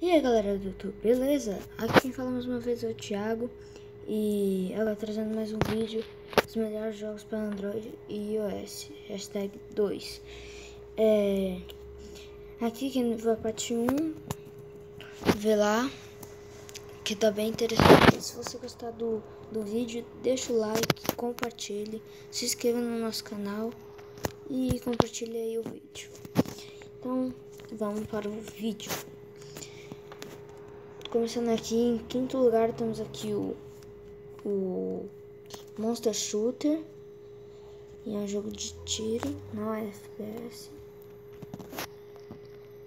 E aí galera do YouTube, beleza? Aqui quem fala mais uma vez é o Thiago. E agora trazendo mais um vídeo dos melhores jogos para Android e iOS, hashtag 2. Aqui quem vai a parte 1, vê lá, que tá bem interessante. Se você gostar do vídeo, deixa o like, compartilhe, se inscreva no nosso canal e compartilhe aí o vídeo. Então vamos para o vídeo. Começando aqui, em quinto lugar temos aqui o Monster Shooter. E é um jogo de tiro, não é FPS,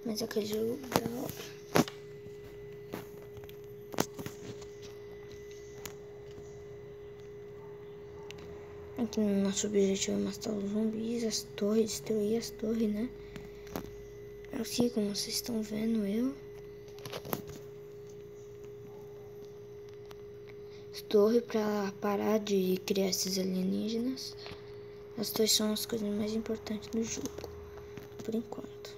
mas é aquele jogo da hora. Aqui no nosso objetivo é matar os zumbis, as torres, destruir as torres, né? Aqui, como vocês estão vendo, torre para parar de criar esses alienígenas. As torres são as coisas mais importantes do jogo, por enquanto.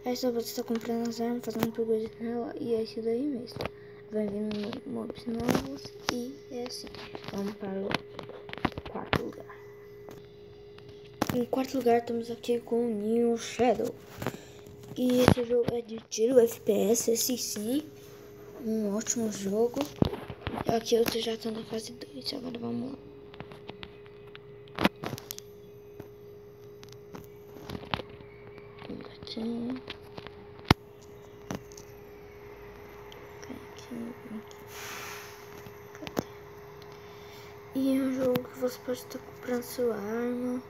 Aí só você está comprando as armas, fazendo upgrade nela, e é isso daí mesmo. Vai vindo mobs novos e é assim. Vamos para o quarto lugar. Em quarto lugar estamos aqui com o New Shadow. E esse jogo é de tiro FPS, esse sim. Um ótimo jogo. Aqui eu já estou na fase 2, agora vamos lá. Aqui. E é um jogo que você pode estar comprando sua arma.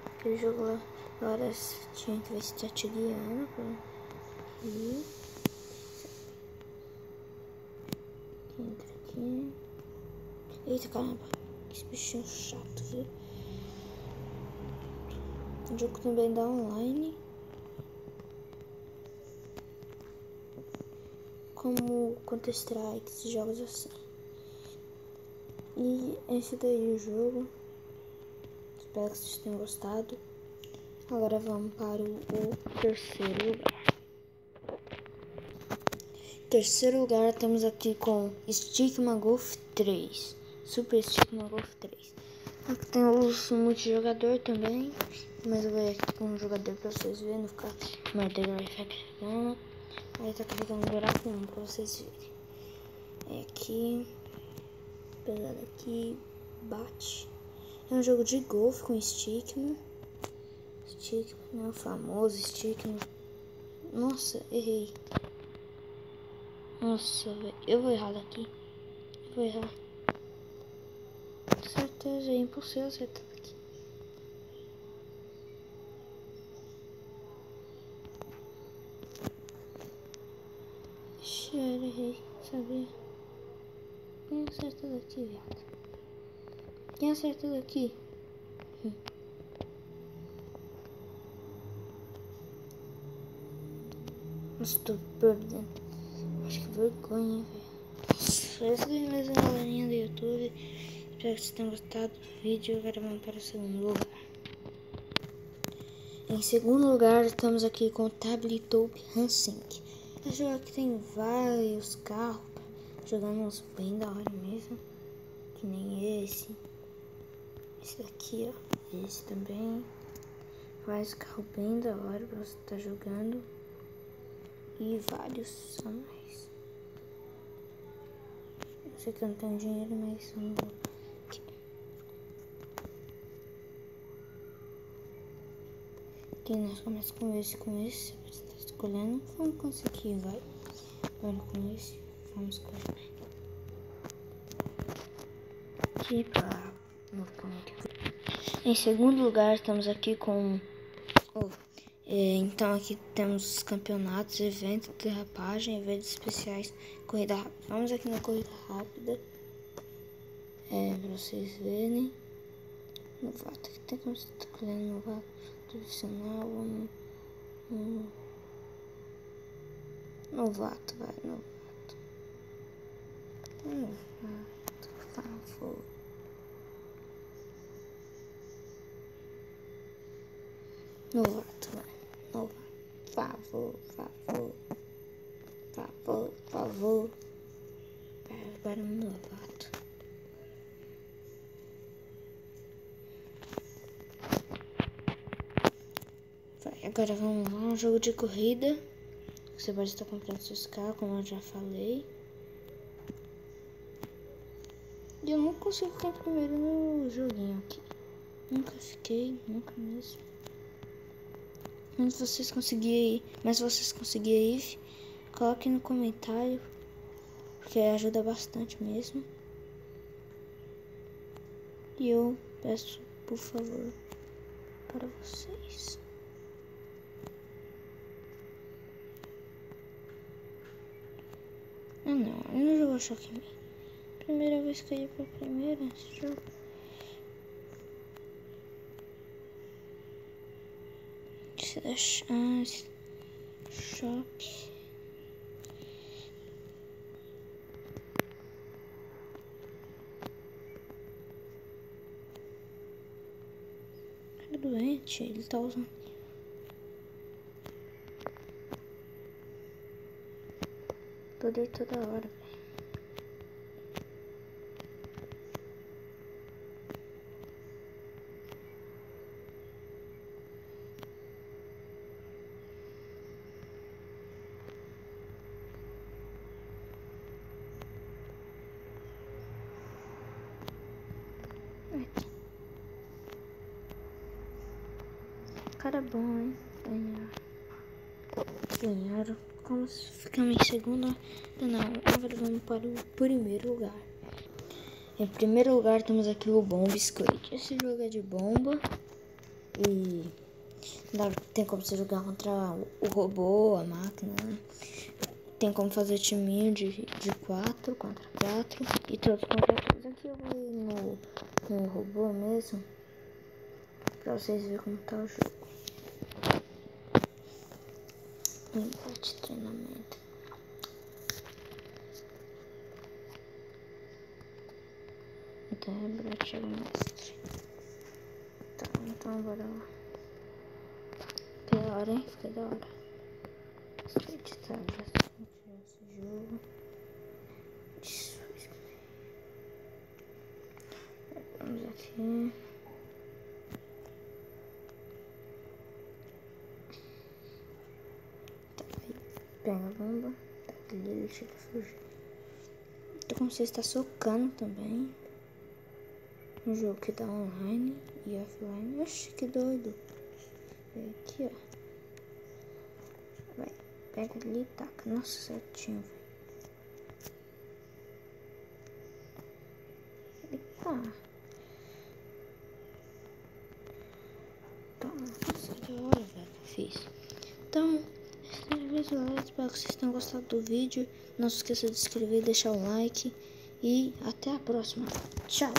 Aquele jogo lá, agora tinha que ver se tá te guiando pra ir. Entra aqui. Eita caramba, que bichinho chato, viu? O jogo também dá online. Como Counter-Strike, esses jogos assim. E esse daí é o jogo. Espero que vocês tenham gostado. Agora vamos para o terceiro lugar. Terceiro lugar estamos aqui com Stickman Golf 3. Super Stickman Golf 3. Aqui tem o multijogador também. Mas eu vou aqui com um jogador para vocês verem. Não ficar mordendo e ficar carregando. Aí tá carregando buraco 1 para vocês verem. É aqui. Pegada aqui. Bate. É um jogo de golfe com Stickman. Stickman, né? O famoso Stickman. Nossa, errei. Nossa, velho. Eu vou errar daqui. Eu vou errar. Com certeza, é impossível acertar daqui. Cheiro, errei. Sabia? Quem acertou daqui, viado? Quem acertou daqui? Nossa, tô perdendo. Acho que vergonha, velho. Nossa, essa é mais uma galerinha do YouTube. Espero que vocês tenham gostado do vídeo. Agora vamos para o segundo lugar. Em segundo lugar, estamos aqui com o Tabletop Racing. Esse jogo aqui tem vários carros. Jogamos bem da hora mesmo. Que nem esse. Esse daqui, ó. Esse também. Vários carros bem da hora pra você estar jogando. E vários a mais. Eu sei que eu não tenho dinheiro, mas eu não vou. Aqui. Aqui nós começamos com esse. Você está escolhendo. Vamos com esse aqui, vai. Agora com esse. Vamos escolher. Aqui pra. Em segundo lugar, estamos aqui com. Então aqui temos campeonatos, eventos, derrapagem, eventos especiais, corrida rápida. Vamos aqui na corrida rápida, para vocês verem. Novato, aqui tem como você tá escolhendo novato, profissional, novato, vai, novato, por favor. Novato, vai, novato, favor. vou... Agora no novato. Agora vamos lá, um jogo de corrida. Você pode estar comprando seus carros, como eu já falei. E eu não consigo ficar primeiro no joguinho aqui. Nunca fiquei, nunca mesmo. Mas se vocês conseguirem ir, coloquem no comentário, porque ajuda bastante mesmo. E eu peço, por favor, para vocês. Ah não, eu não jogou choque em mim. Primeira vez que eu ia pra primeira nesse jogo. Choque. É doente, ele tá usando. Poder toda hora, velho. Aqui. Cara bom, hein? Ganharam. Como ficamos em segundo? Não, agora vamos para o primeiro lugar. Em primeiro lugar temos aqui o Bomb Squad. Esse jogo é de bomba. E tem como você jogar contra o robô, a máquina, né? Tem como fazer timinho de 4 contra 4 e todos contra todos. Aqui eu vou ir no robô mesmo, pra vocês verem como tá o jogo. De treinamento. Então é brete o mestre. Tá, então bora lá. Fica da hora, hein? Fica da hora. Street tá, já esse jogo. Vamos aqui. Tá, aí pega a bomba. Tá, ele chega a fugir. Então como você está socando também. Um jogo que dá online e offline. Oxi, que doido. Vem aqui, ó. Vai, pega ali e taca. Nossa, certinho, velho. Eita. Tá, nossa, que hora, velho, que fiz. Então, esse é o vídeo, galera. Espero que vocês tenham gostado do vídeo. Não se esqueça de se inscrever, deixar um like. E até a próxima. Tchau.